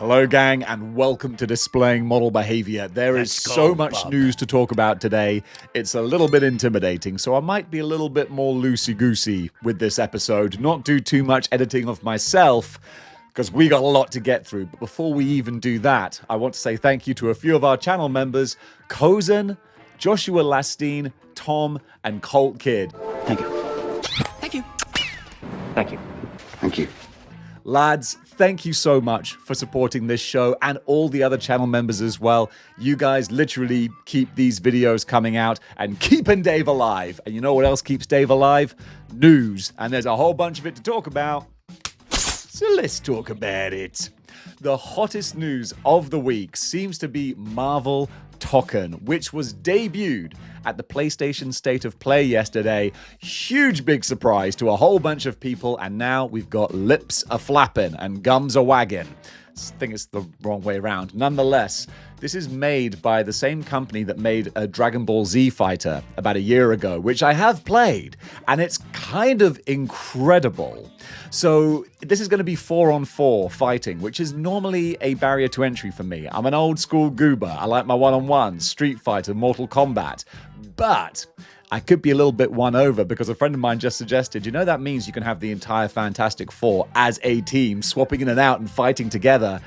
Hello gang and welcome to Displaying Model Behavior. There is so much news to talk about today, it's a little bit intimidating, so I might be a little bit more loosey-goosey with this episode, not do too much editing of myself, because we got a lot to get through. But before we even do that, I want to say thank you to a few of our channel members, Kozen, Joshua Lastine, Tom, and Colt Kid. Thank you. Thank you. Thank you. Thank you. Lads, thank you so much for supporting this show and all the other channel members as well. You guys literally keep these videos coming out and keeping Dave alive. And you know what else keeps Dave alive? News. And there's a whole bunch of it to talk about. So let's talk about it. The hottest news of the week seems to be marvel-tokon, which was debuted at the PlayStation State of Play yesterday. Huge big surprise to a whole bunch of people, and now we've got lips a-flapping and gums a-wagging. I think it's the wrong way around. Nonetheless, this is made by the same company that made a Dragon Ball Z fighter about a year ago, which I have played, and it's kind of incredible. So this is going to be 4-on-4 fighting, which is normally a barrier to entry for me. I'm an old school goober. I like my one-on-ones, Street Fighter, Mortal Kombat. But I could be a little bit won over because a friend of mine just suggested, you know, that means you can have the entire Fantastic Four as a team, swapping in and out and fighting together.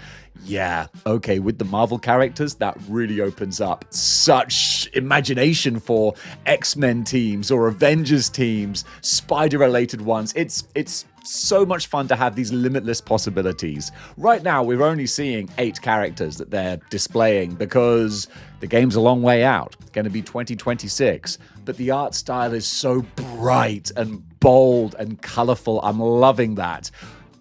Yeah, okay, with the Marvel characters, that really opens up such imagination for X-Men teams or Avengers teams, Spider-related ones. It's so much fun to have these limitless possibilities. Right now, we're only seeing 8 characters that they're displaying because the game's a long way out, going to be 2026, but the art style is so bright and bold and colorful. I'm loving that.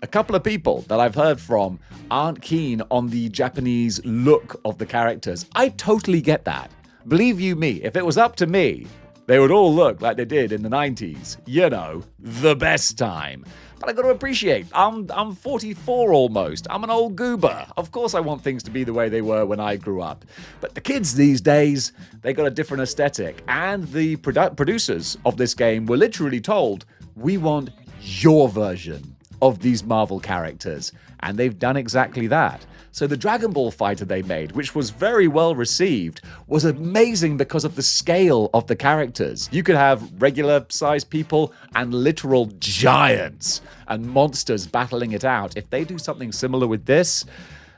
A couple of people that I've heard from aren't keen on the Japanese look of the characters. I totally get that. Believe you me, if it was up to me, they would all look like they did in the 90s. You know, the best time. But I got to appreciate, I'm 44 almost. I'm an old goober. Of course I want things to be the way they were when I grew up. But the kids these days, they got a different aesthetic. And the producers of this game were literally told, we want your version of these Marvel characters, and they've done exactly that. So the Dragon Ball fighter they made, which was very well received, was amazing because of the scale of the characters. You could have regular sized people and literal giants and monsters battling it out. If they do something similar with this,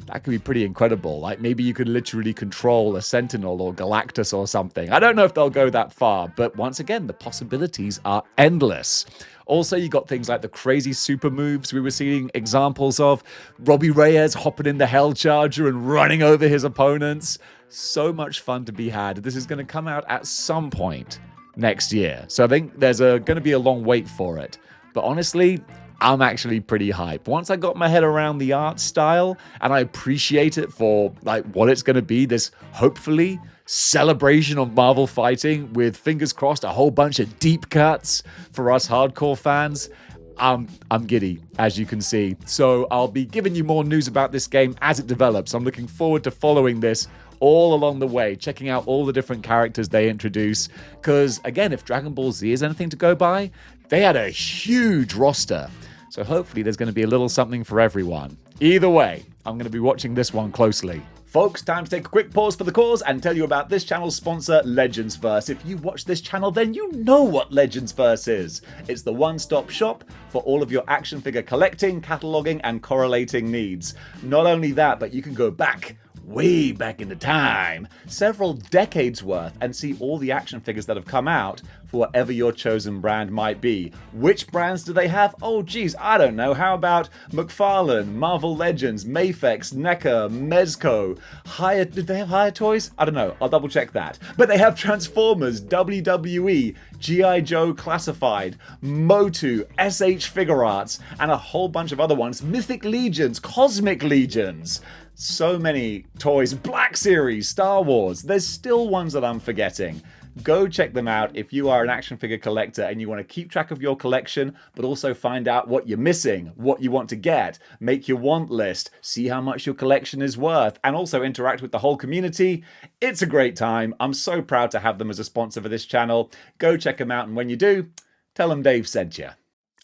that could be pretty incredible. Like maybe you could literally control a Sentinel or Galactus or something. I don't know if they'll go that far, but once again, the possibilities are endless. Also, you got things like the crazy super moves we were seeing examples of. Robbie Reyes hopping in the Hell Charger and running over his opponents. So much fun to be had. This is going to come out at some point next year. So I think there's going to be a long wait for it. But honestly, I'm actually pretty hyped. Once I got my head around the art style and I appreciate it for like what it's going to be, this hopefully celebration of Marvel fighting with, fingers crossed, a whole bunch of deep cuts for us hardcore fans. I'm giddy, as you can see. So I'll be giving you more news about this game as it develops. I'm looking forward to following this all along the way, checking out all the different characters they introduce. Because again, if Dragon Ball Z is anything to go by, they had a huge roster. So hopefully there's going to be a little something for everyone. Either way, I'm going to be watching this one closely. Folks, time to take a quick pause for the cause and tell you about this channel's sponsor, Legendsverse. If you watch this channel, then you know what Legendsverse is. It's the one-stop shop for all of your action figure collecting, cataloging, and correlating needs. Not only that, but you can go back, way back into time, several decades worth, and see all the action figures that have come out for whatever your chosen brand might be. Which brands do they have? Oh geez, I don't know. How about McFarlane, Marvel Legends, Mafex, NECA, Mezco, Higher? Did they have Higher Toys? I don't know. I'll double check that. But they have Transformers, WWE, G.I. Joe Classified, Motu, SH Figure Arts, and a whole bunch of other ones. Mythic Legions, Cosmic Legions. So many toys. Black Series, Star Wars. There's still ones that I'm forgetting. Go check them out if you are an action figure collector and you want to keep track of your collection, but also find out what you're missing, what you want to get, make your want list, see how much your collection is worth, and also interact with the whole community. It's a great time. I'm so proud to have them as a sponsor for this channel. Go check them out, and when you do, tell them Dave sent you.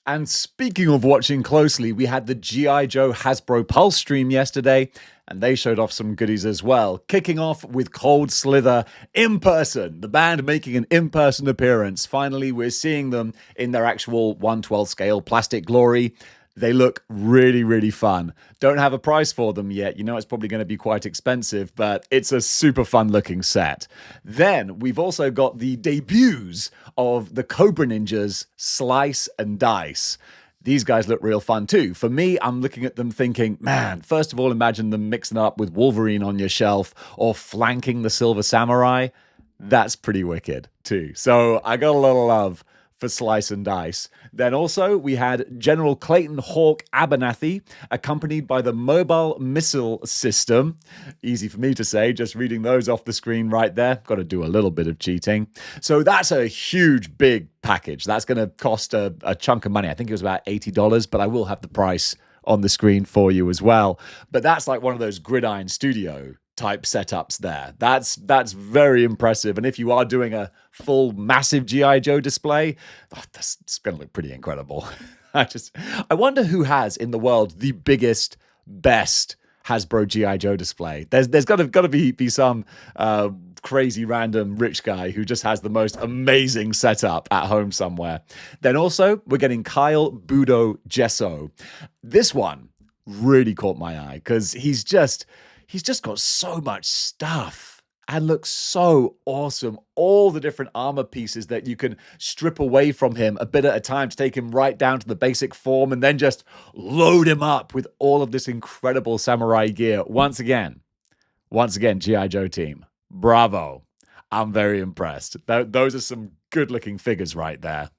And speaking of watching closely, we had the G.I. Joe Hasbro Pulse stream yesterday, and they showed off some goodies as well. Kicking off with Cold Slither in person, the band making an in-person appearance. Finally, we're seeing them in their actual 1/12 scale plastic glory. They look really, really fun. Don't have a price for them yet. You know it's probably going to be quite expensive, but it's a super fun looking set. Then we've also got the debuts of the Cobra Ninjas Slice and Dice. These guys look real fun too. For me, I'm looking at them thinking, man, first of all, imagine them mixing up with Wolverine on your shelf or flanking the Silver Samurai. That's pretty wicked too. So I got a lot of love for Slice and Dice. Then also we had General Clayton Hawk Abernathy, accompanied by the Mobile Missile System. Easy for me to say, just reading those off the screen right there. Got to do a little bit of cheating. So that's a huge, big package. That's going to cost a chunk of money. I think it was about $80, but I will have the price on the screen for you as well. But that's like one of those Gridiron Studio type setups there. That's very impressive. And if you are doing a full massive G.I. Joe display, that's going to look pretty incredible. I wonder who has in the world the biggest, best Hasbro G.I. Joe display. There's got to be some crazy random rich guy who just has the most amazing setup at home somewhere. Then also we're getting Kyle Budo Gesso. This one really caught my eye because he's just got so much stuff and looks so awesome. All the different armor pieces that you can strip away from him a bit at a time to take him right down to the basic form and then just load him up with all of this incredible samurai gear. Once again, G.I. Joe team, bravo. I'm very impressed. Those are some good looking figures right there.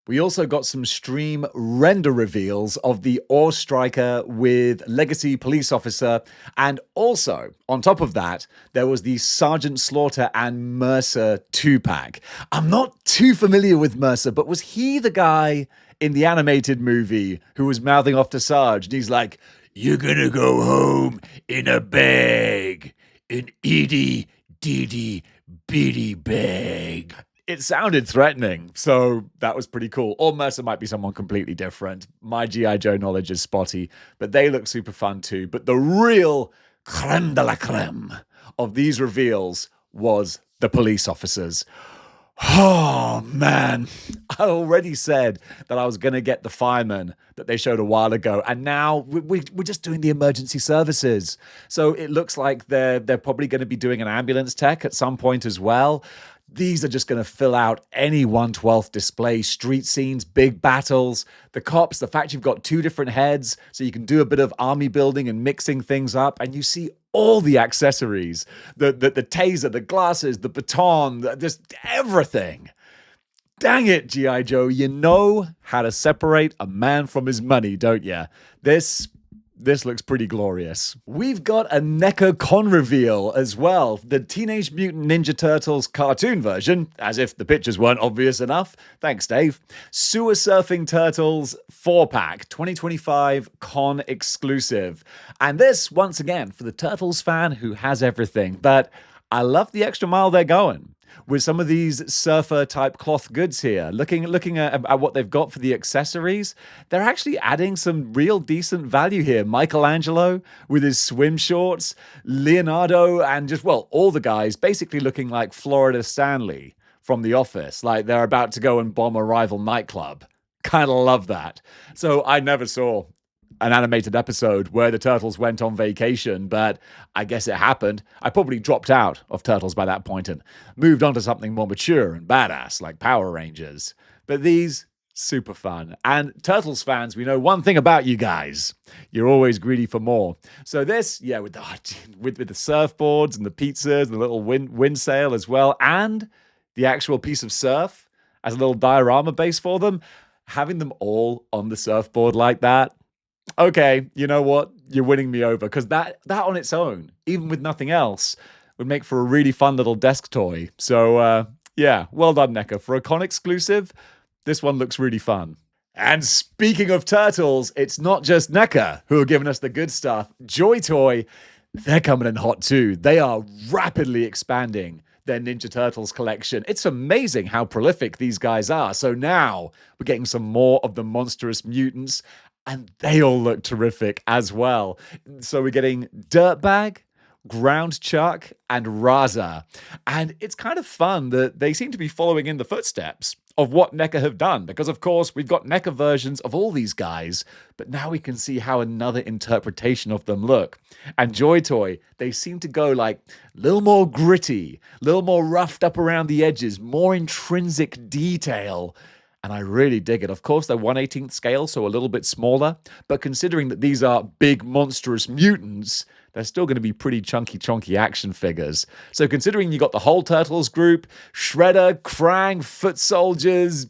We also got some stream render reveals of the Ore Striker with Legacy Police Officer. And also, on top of that, there was the Sergeant Slaughter and Mercer 2-pack. I'm not too familiar with Mercer, but was he the guy in the animated movie who was mouthing off to Sarge? And he's like, "You're gonna go home in a bag, an itty bitty bitty bag." It sounded threatening, so that was pretty cool. Or Mercer might be someone completely different. My G.I. Joe knowledge is spotty, but they look super fun too. But the real creme de la creme of these reveals was the police officers. Oh, man. I already said that I was going to get the firemen that they showed a while ago, and now we're just doing the emergency services. So it looks like they're probably going to be doing an ambulance tech at some point as well. These are just going to fill out any 1/12 display, street scenes, big battles. The cops, the fact you've got two different heads, so you can do a bit of army building and mixing things up, and you see all the accessories, the taser, the glasses, the baton, just everything. Dang it, G.I. Joe, you know how to separate a man from his money, don't you? This looks pretty glorious. We've got a Neca Con reveal as well. The Teenage Mutant Ninja Turtles cartoon version, as if the pictures weren't obvious enough. Thanks, Dave. Sewer Surfing Turtles 4-pack, 2025 Con exclusive. And this, once again, for the Turtles fan who has everything. But I love the extra mile they're going with some of these surfer-type cloth goods here. Looking at what they've got for the accessories, they're actually adding some real decent value here. Michelangelo with his swim shorts, Leonardo, and just, well, all the guys basically looking like Florida Stanley from The Office, like they're about to go and bomb a rival nightclub. Kind of love that. So I never saw an animated episode where the Turtles went on vacation, but I guess it happened. I probably dropped out of Turtles by that point and moved on to something more mature and badass like Power Rangers. But these, super fun. And Turtles fans, we know one thing about you guys. You're always greedy for more. So this, yeah, with the surfboards and the pizzas and the little wind sail as well, and the actual piece of surf as a little diorama base for them, having them all on the surfboard like that, okay, you know what? You're winning me over, because that on its own, even with nothing else, would make for a really fun little desk toy. So, yeah, well done, Neca. For a con exclusive, this one looks really fun. And speaking of Turtles, it's not just Neca who are giving us the good stuff. Joy Toy, they're coming in hot too. They are rapidly expanding their Ninja Turtles collection. It's amazing how prolific these guys are. So now we're getting some more of the monstrous mutants, and they all look terrific as well. So we're getting Dirtbag, Ground Chuck, and Raza. And it's kind of fun that they seem to be following in the footsteps of what Neca have done, because of course we've got Neca versions of all these guys, but now we can see how another interpretation of them look. And Joy Toy, they seem to go like a little more gritty, a little more roughed up around the edges, more intrinsic detail. And I really dig it. Of course, they're 1/18th scale, so a little bit smaller. But considering that these are big, monstrous mutants, they're still going to be pretty chunky action figures. So considering you got the whole Turtles group, Shredder, Krang, Foot Soldiers,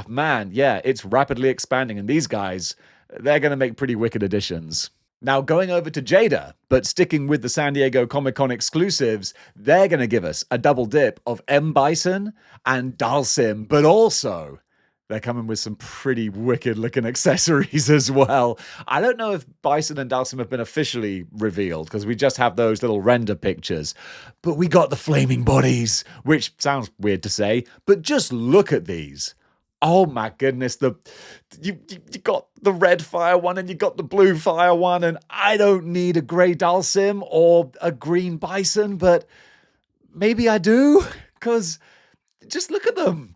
man, yeah, it's rapidly expanding. And these guys, they're going to make pretty wicked additions. Now, going over to Jada, but sticking with the San Diego Comic-Con exclusives, they're going to give us a double dip of M. Bison and Dalsim, but also they're coming with some pretty wicked-looking accessories as well. I don't know if Bison and Dalsim have been officially revealed, because we just have those little render pictures. But we got the flaming bodies, which sounds weird to say, but just look at these. Oh my goodness, you got the red fire one and you got the blue fire one, and I don't need a grey Dalsim or a green Bison, but maybe I do, because just look at them.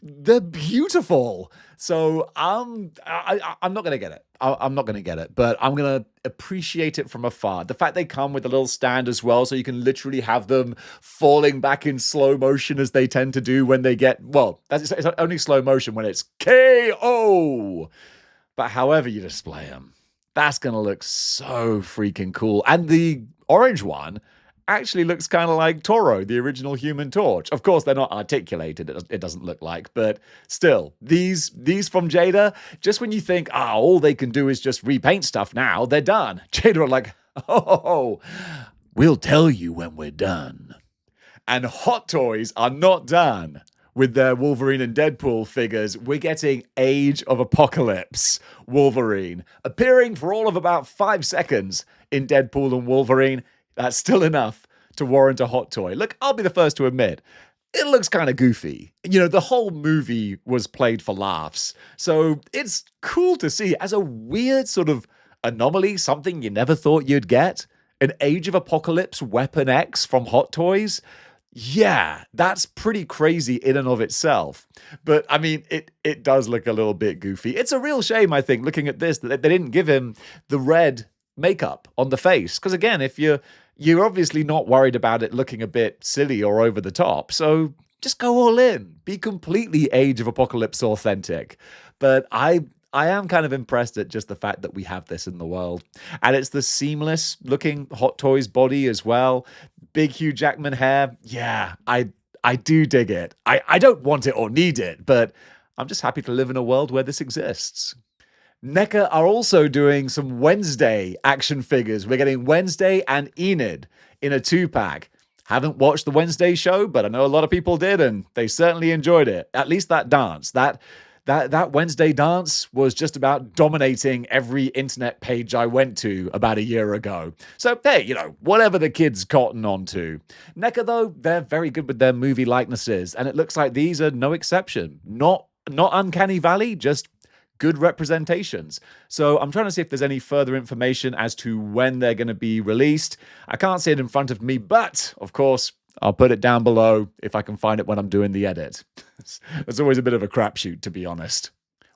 They're beautiful. So I'm not going to get it. I'm not going to get it, but I'm going to appreciate it from afar. The fact they come with a little stand as well, so you can literally have them falling back in slow motion as they tend to do when they get, well, it's only slow motion when it's KO. But however you display them, that's going to look so freaking cool. And the orange one actually looks kind of like Toro, the original Human Torch. Of course, they're not articulated, it doesn't look like, but still, these from Jada, just when you think, all they can do is just repaint stuff now, they're done. Jada are like, we'll tell you when we're done. And Hot Toys are not done with their Wolverine and Deadpool figures. We're getting Age of Apocalypse Wolverine, appearing for all of about 5 seconds in Deadpool and Wolverine. That's still enough to warrant a Hot Toy. Look, I'll be the first to admit, it looks kind of goofy. You know, the whole movie was played for laughs. So it's cool to see as a weird sort of anomaly, something you never thought you'd get. An Age of Apocalypse Weapon X from Hot Toys. Yeah, that's pretty crazy in and of itself. But, I mean, it does look a little bit goofy. It's a real shame, I think, looking at this, that they didn't give him the red makeup on the face. Because, again, if you're obviously not worried about it looking a bit silly or over the top, so just go all in. Be completely Age of Apocalypse authentic. But I am kind of impressed at just the fact that we have this in the world. And it's the seamless looking Hot Toys body as well. Big Hugh Jackman hair. Yeah, I do dig it. I don't want it or need it, but I'm just happy to live in a world where this exists. Neca are also doing some Wednesday action figures. We're getting Wednesday and Enid in a 2-pack. Haven't watched the Wednesday show, but I know a lot of people did, and they certainly enjoyed it. At least that dance. That Wednesday dance was just about dominating every internet page I went to about a year ago. So, hey, you know, whatever the kids cotton on to. Neca, though, they're very good with their movie likenesses, and it looks like these are no exception. Not Uncanny Valley, just good representations. So I'm trying to see if there's any further information as to when they're going to be released. I can't see it in front of me, but of course, I'll put it down below if I can find it when I'm doing the edit. It's always a bit of a crapshoot, to be honest.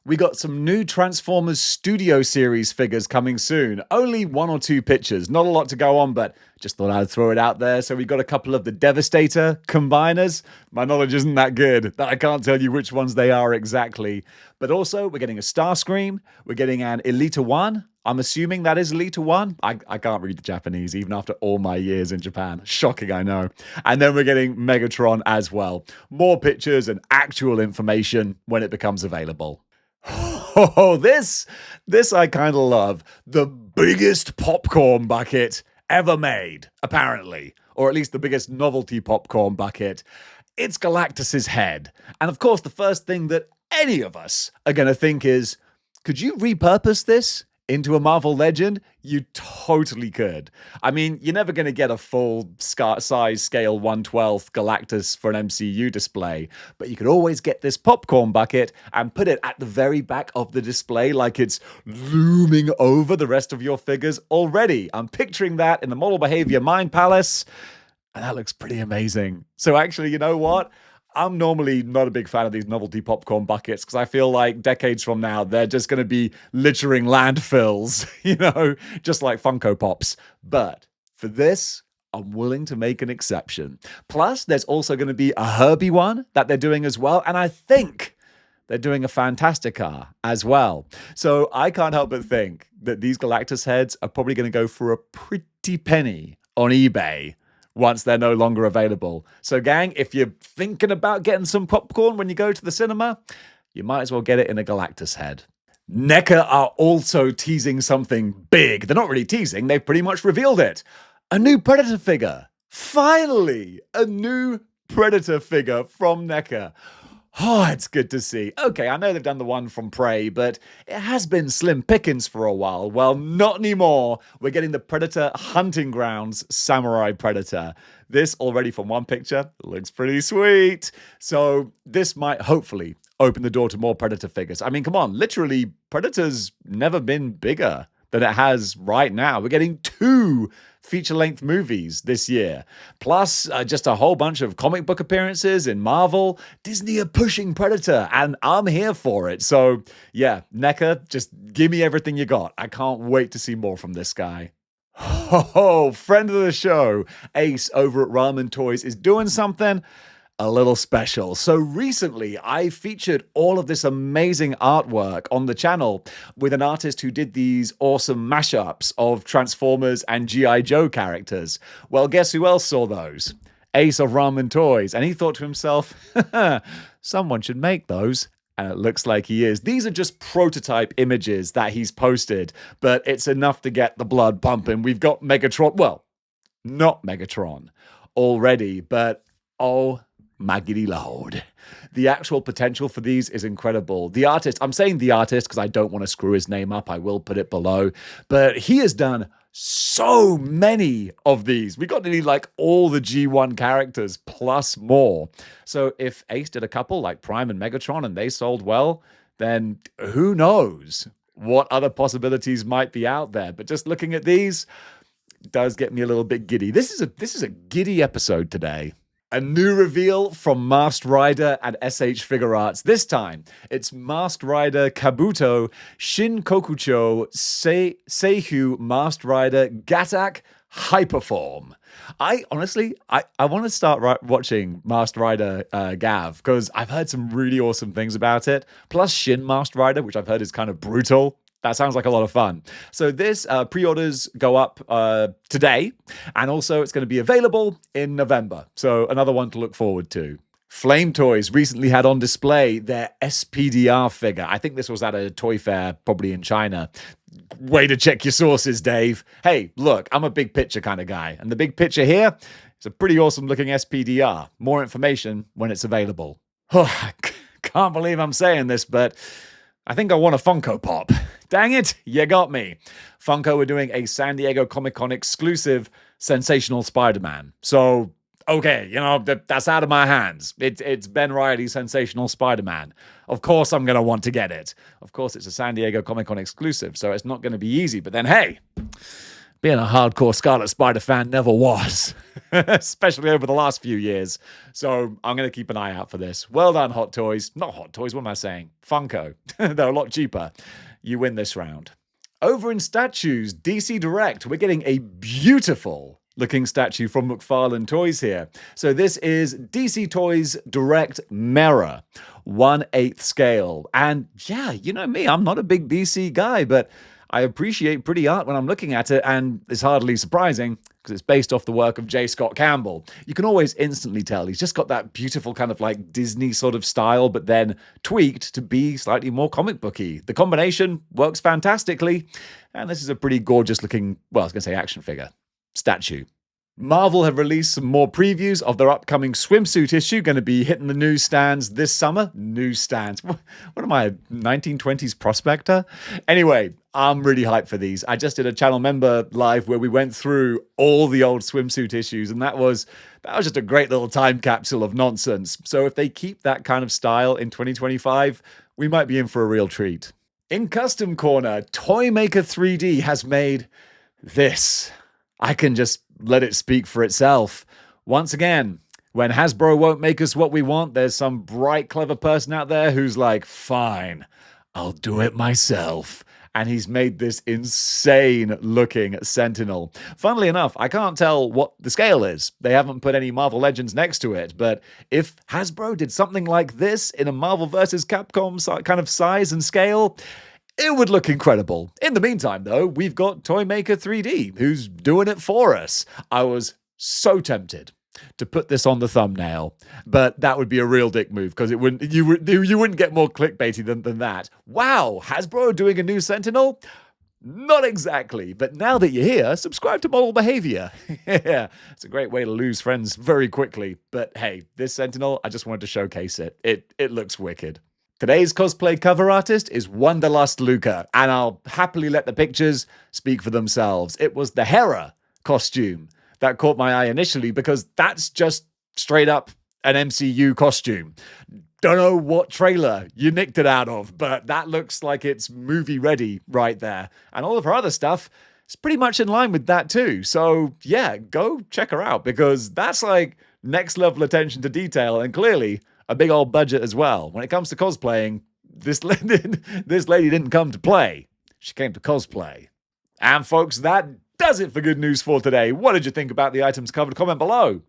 We got some new Transformers Studio Series figures coming soon. Only 1 or 2 pictures. Not a lot to go on, but just thought I'd throw it out there. So we got a couple of the Devastator combiners. My knowledge isn't that good that I can't tell you which ones they are exactly. But also, we're getting a Starscream. We're getting an Elita 1. I'm assuming that is Elita 1. I can't read the Japanese, even after all my years in Japan. Shocking, I know. And then we're getting Megatron as well. More pictures and actual information when it becomes available. Oh, this I kind of love. The biggest popcorn bucket ever made, apparently. Or at least the biggest novelty popcorn bucket. It's Galactus's head. And of course, the first thing that any of us are going to think is, could you repurpose this into a Marvel Legend? You totally could. I mean, you're never going to get a full size scale 1/12 Galactus for an MCU display, but you could always get this popcorn bucket and put it at the very back of the display like it's looming over the rest of your figures already. I'm picturing that in the Model Behavior Mind Palace, and that looks pretty amazing. So actually, you know what? I'm normally not a big fan of these novelty popcorn buckets because I feel like decades from now, they're just going to be littering landfills, just like Funko Pops. But for this, I'm willing to make an exception. Plus, there's also going to be a Herbie one that they're doing as well. And I think they're doing a Fantastica as well. So I can't help but think that these Galactus heads are probably going to go for a pretty penny on eBay once they're no longer available. So gang, if you're thinking about getting some popcorn when you go to the cinema, you might as well get it in a Galactus head. Neca are also teasing something big. They're not really teasing, they've pretty much revealed it. A new Predator figure. Finally, a new Predator figure from Neca. Oh, it's good to see. Okay, I know they've done the one from Prey, but it has been slim pickings for a while. Well, not anymore. We're getting the Predator Hunting Grounds Samurai Predator. This already from one picture looks pretty sweet. So this might hopefully open the door to more Predator figures. I mean, come on, literally, Predator's never been bigger than it has right now. We're getting 2 feature-length movies this year, plus just a whole bunch of comic book appearances in Marvel. Disney are pushing Predator, and I'm here for it. So yeah, Neca, just give me everything you got. I can't wait to see more from this guy. Oh, friend of the show, Ace over at Ramen Toys is doing something a little special. So recently, I featured all of this amazing artwork on the channel with an artist who did these awesome mashups of Transformers and G.I. Joe characters. Well, guess who else saw those? Ace of Ramen Toys. And he thought to himself, someone should make those. And it looks like he is. These are just prototype images that he's posted, but it's enough to get the blood pumping. We've got Megatron, well, not Megatron already, but oh my giddy lord. The actual potential for these is incredible. The artist, I'm saying the artist because I don't want to screw his name up. I will put it below. But he has done so many of these. We got nearly like all the G1 characters plus more. So if Ace did a couple like Prime and Megatron and they sold well, then who knows what other possibilities might be out there. But just looking at these does get me a little bit giddy. This is a giddy episode today. A new reveal from Masked Rider and SH Figure Arts. This time, it's Masked Rider Kabuto, Shin Kokucho, Seihu Masked Rider Gatak Hyperform. I honestly want to start watching Masked Rider Gav because I've heard some really awesome things about it. Plus Shin Masked Rider, which I've heard is kind of brutal. That sounds like a lot of fun. So this pre-orders go up today, and also it's going to be available in November. So another one to look forward to. Flame Toys recently had on display their SPDR figure. I think this was at a toy fair, probably in China. Way to check your sources, Dave. Hey, look, I'm a big picture kind of guy. And the big picture here is a pretty awesome looking SPDR. More information when it's available. I can't believe I'm saying this, but I think I want a Funko Pop. Dang it, you got me. Funko are doing a San Diego Comic-Con exclusive Sensational Spider-Man. So, okay, that's out of my hands. It's Ben Reilly's Sensational Spider-Man. Of course I'm going to want to get it. Of course it's a San Diego Comic-Con exclusive, so it's not going to be easy. But then, hey, being a hardcore Scarlet Spider fan never was, especially over the last few years. So I'm going to keep an eye out for this. Well done, Hot Toys. Not Hot Toys, what am I saying? Funko. They're a lot cheaper. You win this round. Over in statues, DC Direct, we're getting a beautiful looking statue from McFarlane Toys here. So this is DC Toys Direct Mera, 1/8 scale. And yeah, you know me, I'm not a big DC guy, but I appreciate pretty art when I'm looking at it, and it's hardly surprising because it's based off the work of J. Scott Campbell. You can always instantly tell he's just got that beautiful kind of like Disney sort of style, but then tweaked to be slightly more comic booky. The combination works fantastically, and this is a pretty gorgeous looking, well, I was going to say action figure, statue. Marvel have released some more previews of their upcoming swimsuit issue, going to be hitting the newsstands this summer. Newsstands. What am I, a 1920s prospector? Anyway, I'm really hyped for these. I just did a channel member live where we went through all the old swimsuit issues, and that was just a great little time capsule of nonsense. So if they keep that kind of style in 2025, we might be in for a real treat. In Custom Corner, Toy Maker 3D has made this. I can just let it speak for itself. Once again, when Hasbro won't make us what we want, there's some bright, clever person out there who's like, fine, I'll do it myself. And he's made this insane-looking Sentinel. Funnily enough, I can't tell what the scale is. They haven't put any Marvel Legends next to it, but if Hasbro did something like this in a Marvel vs. Capcom kind of size and scale, it would look incredible. In the meantime, though, we've got Toy Maker 3D, who's doing it for us. I was so tempted to put this on the thumbnail, but that would be a real dick move because you wouldn't get more clickbaity than that. Wow, Hasbro doing a new Sentinel? Not exactly, but now that you're here, subscribe to Model-Behaviour. Yeah, it's a great way to lose friends very quickly. But hey, this Sentinel, I just wanted to showcase it. It looks wicked. Today's cosplay cover artist is Wanderlust Luca, and I'll happily let the pictures speak for themselves. It was the Hera costume that caught my eye initially because that's just straight up an MCU costume. Don't know what trailer you nicked it out of, but that looks like it's movie ready right there. And all of her other stuff is pretty much in line with that too. So yeah, go check her out because that's like next level attention to detail and clearly a big old budget as well. When it comes to cosplaying, this lady didn't come to play. She came to cosplay. And folks, that does it for Good News for today. What did you think about the items covered? Comment below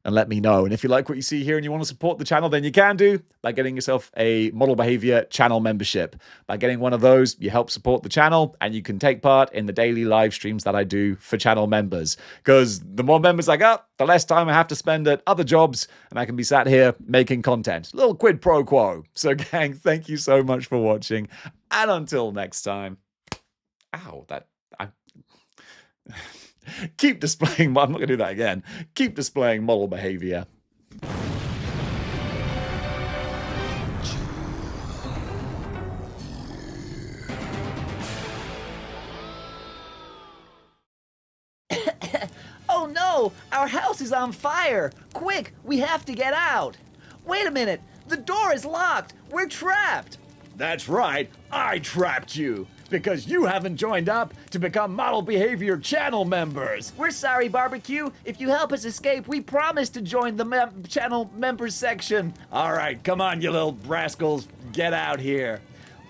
and let me know. And if you like what you see here and you want to support the channel, then you can do by getting yourself a Model-Behaviour channel membership. By getting one of those, you help support the channel and you can take part in the daily live streams that I do for channel members. Because the more members I got, the less time I have to spend at other jobs and I can be sat here making content. A little quid pro quo. So gang, thank you so much for watching. And until next time. Ow, keep displaying, I'm not going to do that again. Keep displaying model behavior. Oh no! Our house is on fire! Quick, we have to get out! Wait a minute! The door is locked! We're trapped! That's right, I trapped you! Because you haven't joined up to become Model Behavior channel members! We're sorry, Barbecue. If you help us escape, we promise to join the channel members section. Alright, come on, you little rascals, get out here.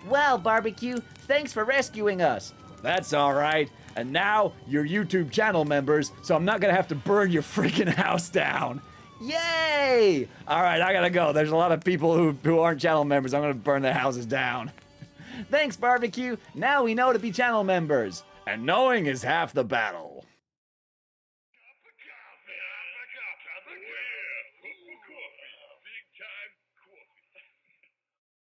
Well, Barbecue, thanks for rescuing us. That's alright. And now, you're YouTube channel members, so I'm not gonna have to burn your freaking house down. Yay! Alright, I gotta go. There's a lot of people who aren't channel members. I'm gonna burn their houses down. Thanks, Barbecue. Now we know to be channel members. And knowing is half the battle.